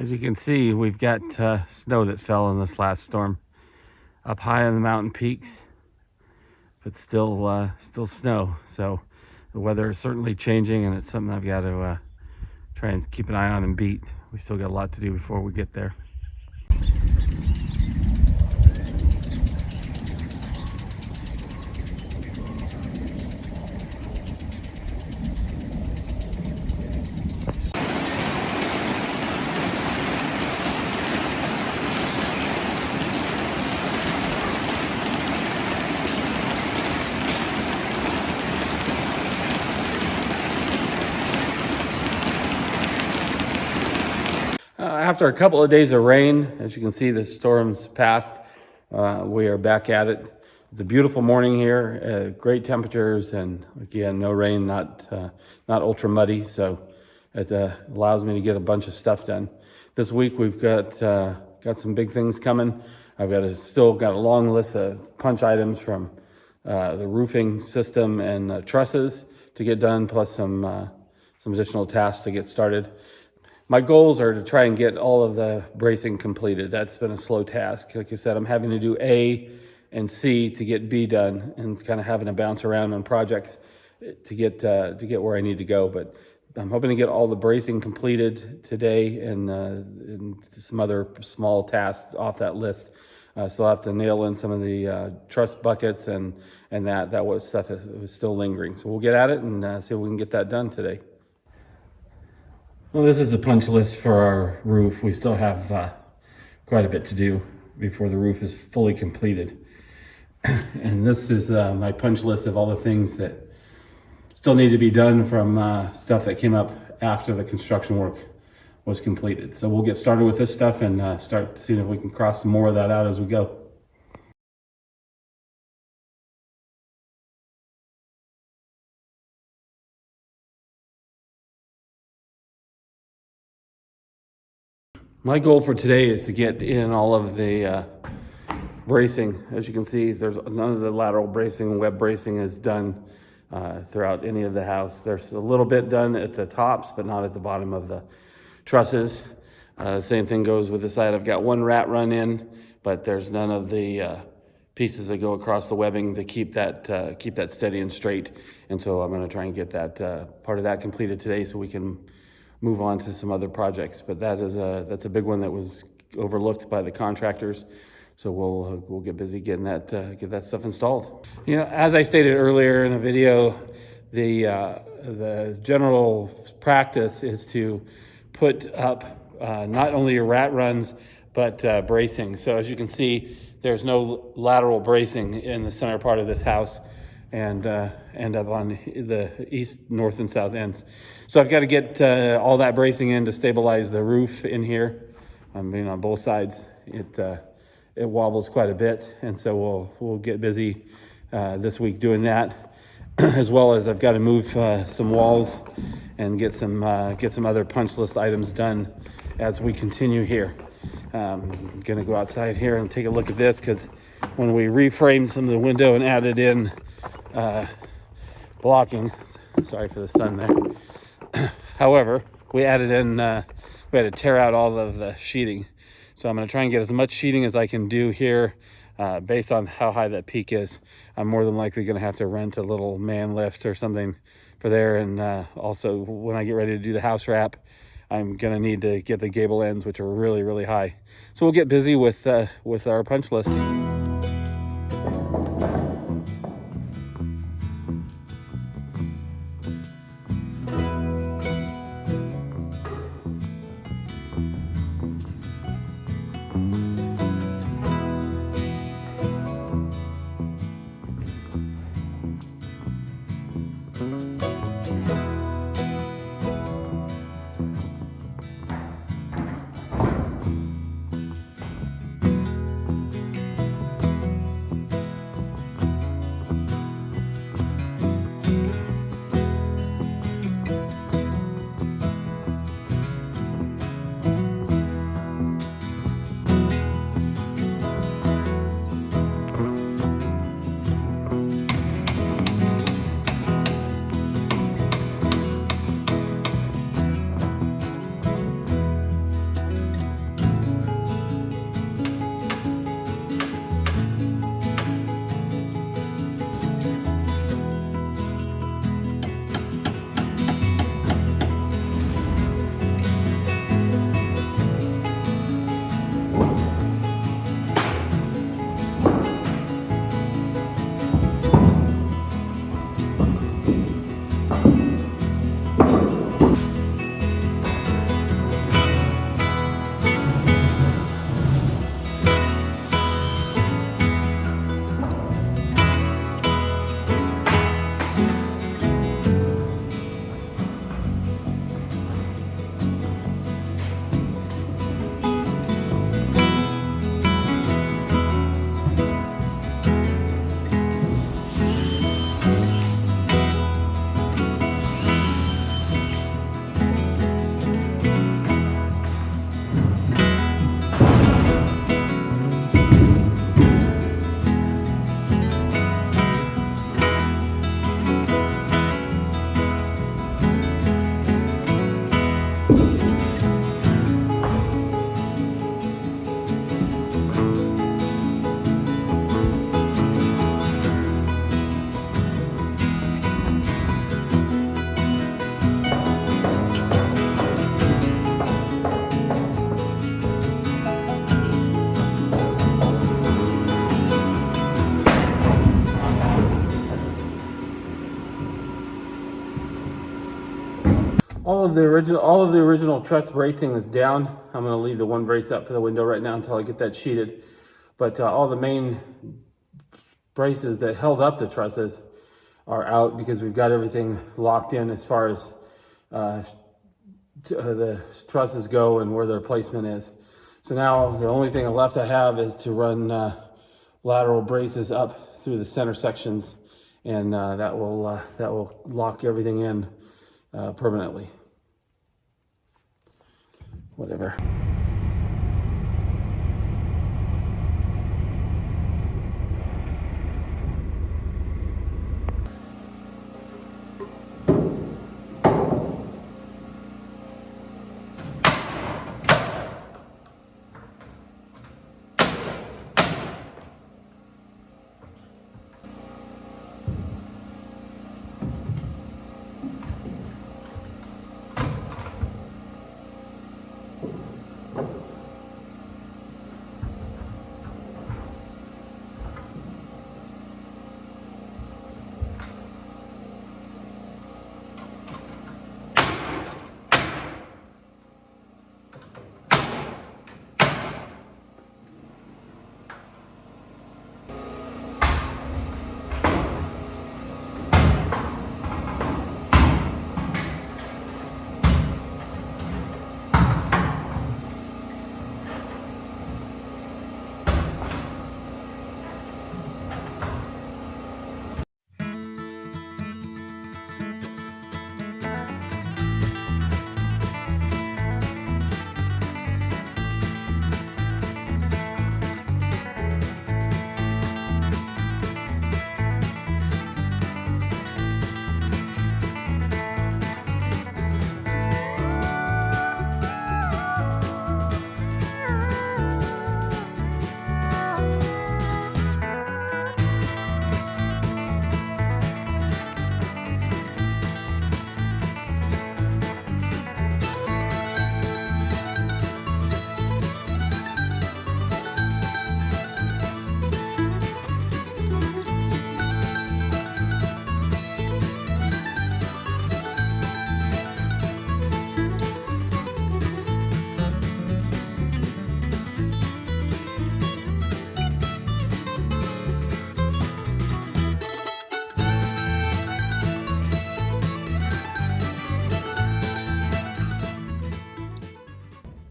As you can see, we've got snow that fell in this last storm up high on the mountain peaks, but still snow. So the weather is certainly changing, and it's something I've got to try and keep an eye on and beat. We still got a lot to do before we get there. After a couple of days of rain, as you can see, the storm's passed. We are back at it. It's a beautiful morning here, great temperatures, and again, no rain, not ultra muddy, so it allows me to get a bunch of stuff done. This week we've got some big things coming. I've still got a long list of punch items from the roofing system and trusses to get done, plus some additional tasks to get started. My goals are to try and get all of the bracing completed. That's been a slow task. Like I said, I'm having to do A and C to get B done, and kind of having to bounce around on projects to get where I need to go. But I'm hoping to get all the bracing completed today, and some other small tasks off that list. Still have to nail in some of the truss buckets and that was stuff that was still lingering. So we'll get at it and see if we can get that done today. Well, this is the punch list for our roof. We still have quite a bit to do before the roof is fully completed. And this is my punch list of all the things that still need to be done from stuff that came up after the construction work was completed. So we'll get started with this stuff and start seeing if we can cross some more of that out as we go. My goal for today is to get in all of the bracing. As you can see, there's none of the lateral bracing, web bracing is done throughout any of the house. There's a little bit done at the tops, but not at the bottom of the trusses. Same thing goes with the side. I've got one rat run in, but there's none of the pieces that go across the webbing to keep that steady and straight. And so I'm going to try and get that part of that completed today, so we can move on to some other projects. But that's a big one that was overlooked by the contractors. So we'll get busy getting that stuff installed. You know, as I stated earlier in a video, the general practice is to put up not only your rat runs, but bracing. So as you can see, there's no lateral bracing in the center part of this house, and end up on the east, north, and south ends. So I've got to get all that bracing in to stabilize the roof in here. I mean, on both sides, it wobbles quite a bit, and so we'll get busy this week doing that, as well as I've got to move some walls and get some other punch list items done as we continue here. I'm gonna go outside here and take a look at this, because when we reframed some of the window and added in blocking, sorry for the sun there. However, we added in, we had to tear out all of the sheeting. So I'm going to try and get as much sheeting as I can do here based on how high that peak is. I'm more than likely going to have to rent a little man lift or something for there. And also, when I get ready to do the house wrap, I'm going to need to get the gable ends, which are really, really high. So we'll get busy with our punch list. all of the original truss bracing is down. I'm going to leave the one brace up for the window right now until I get that sheeted. But all the main braces that held up the trusses are out because we've got everything locked in as far as the trusses go and where their placement is. So now the only thing left I have is to run lateral braces up through the center sections, and that will lock everything in permanently. Whatever.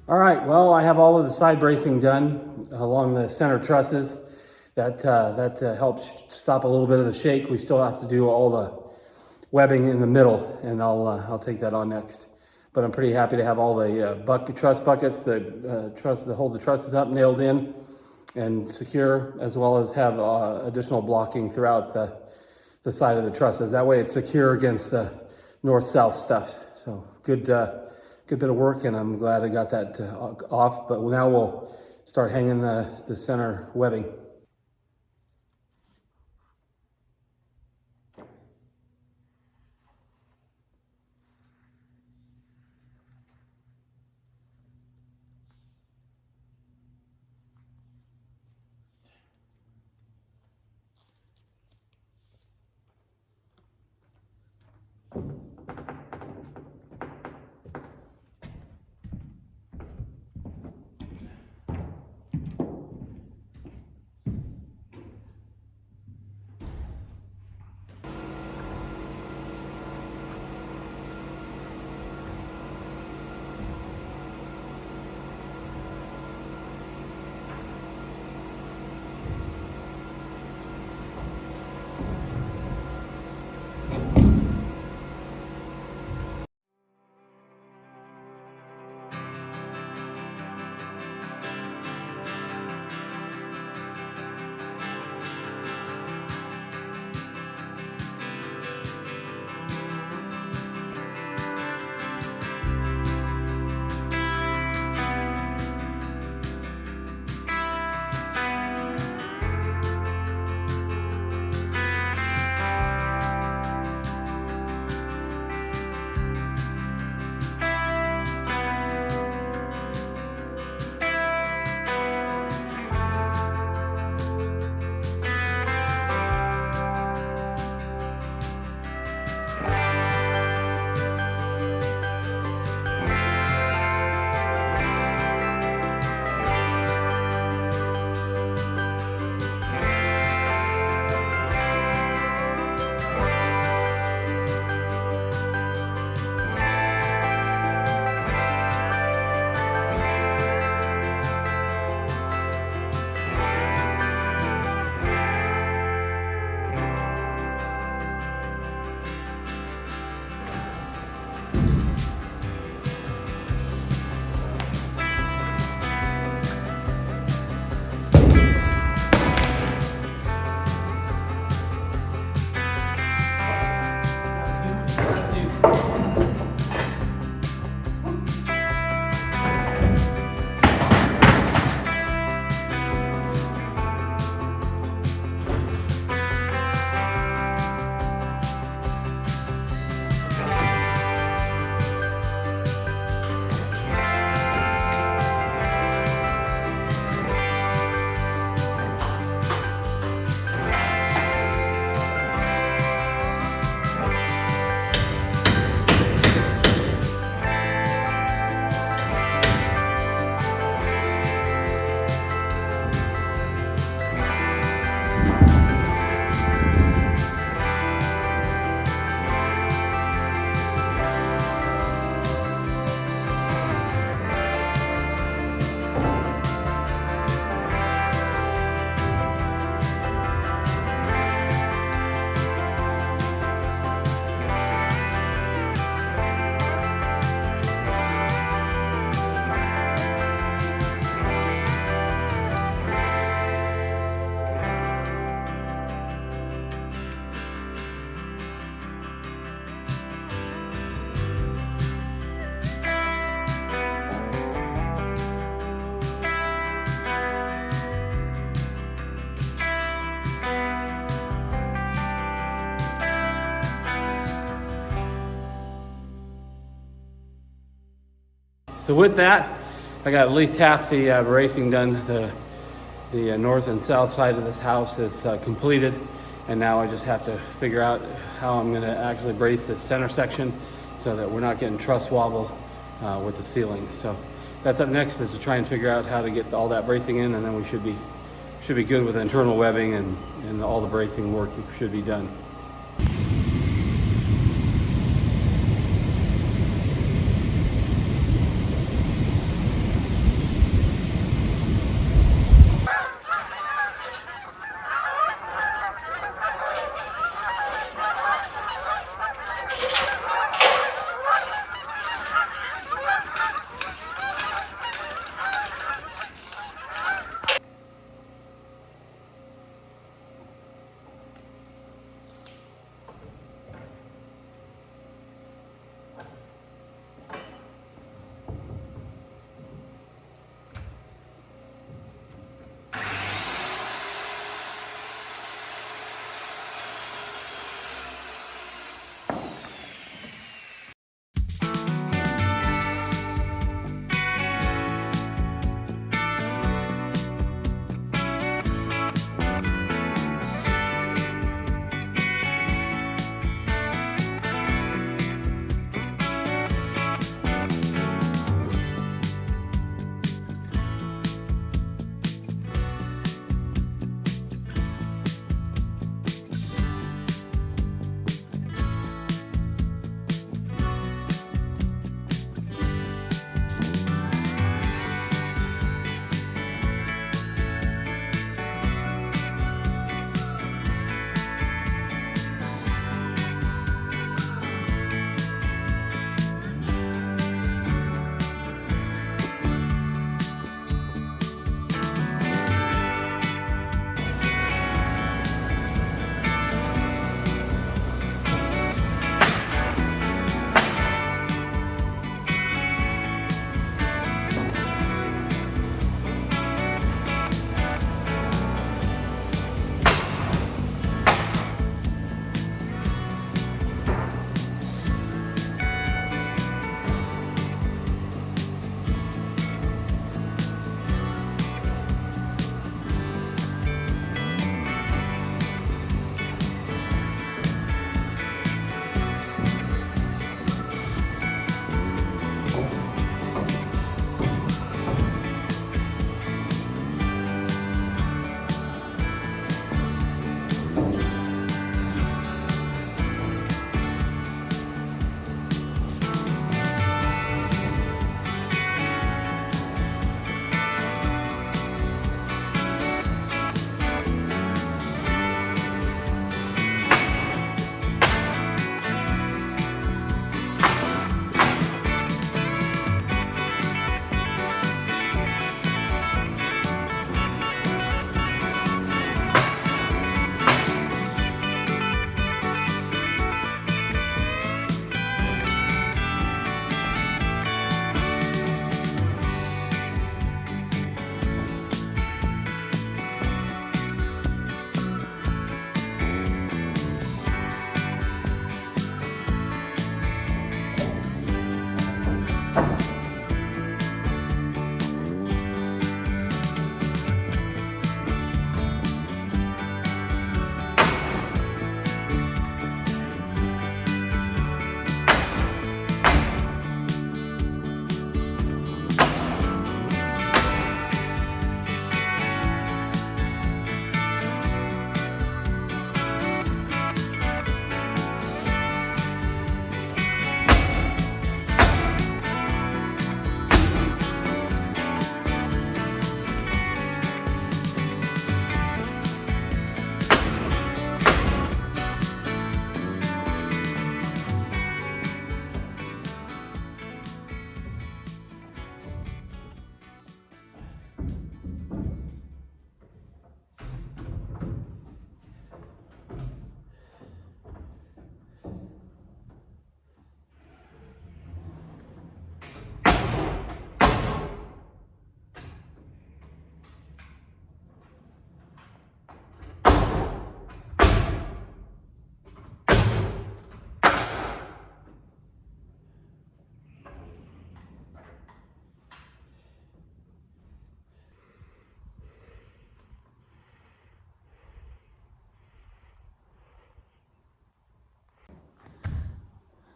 All right, well, I have all of the side bracing done along the center trusses. That helps stop a little bit of the shake. We still have to do all the webbing in the middle, and I'll take that on next. But I'm pretty happy to have all the truss buckets that hold the trusses up nailed in and secure, as well as have additional blocking throughout the side of the trusses. That way it's secure against the north-south stuff. So good bit of work, and I'm glad I got that off. But now we'll start hanging the center webbing. So with that, I got at least half the bracing done. The north and south side of this house is completed, and now I just have to figure out how I'm going to actually brace the center section so that we're not getting truss wobble with the ceiling. So that's up next, is to try and figure out how to get all that bracing in, and then we should be good with internal webbing, and all the bracing work should be done.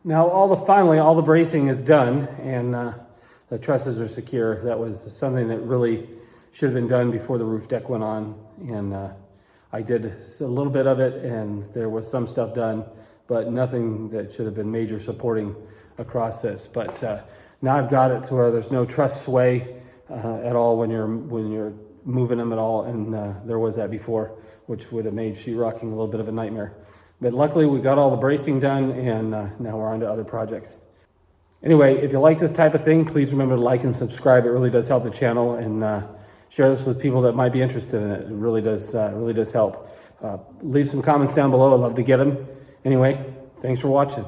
Now finally all the bracing is done, and the trusses are secure. That was something that really should have been done before the roof deck went on, and I did a little bit of it, and there was some stuff done, but nothing that should have been major supporting across this. But now I've got it so where there's no truss sway at all when you're moving them at all, and there was that before, which would have made sheetrocking a little bit of a nightmare. But luckily we got all the bracing done, and now we're on to other projects. Anyway, if you like this type of thing, please remember to like and subscribe. It really does help the channel, and share this with people that might be interested in it. It really does help. Leave some comments down below. I'd love to get them. Anyway, thanks for watching.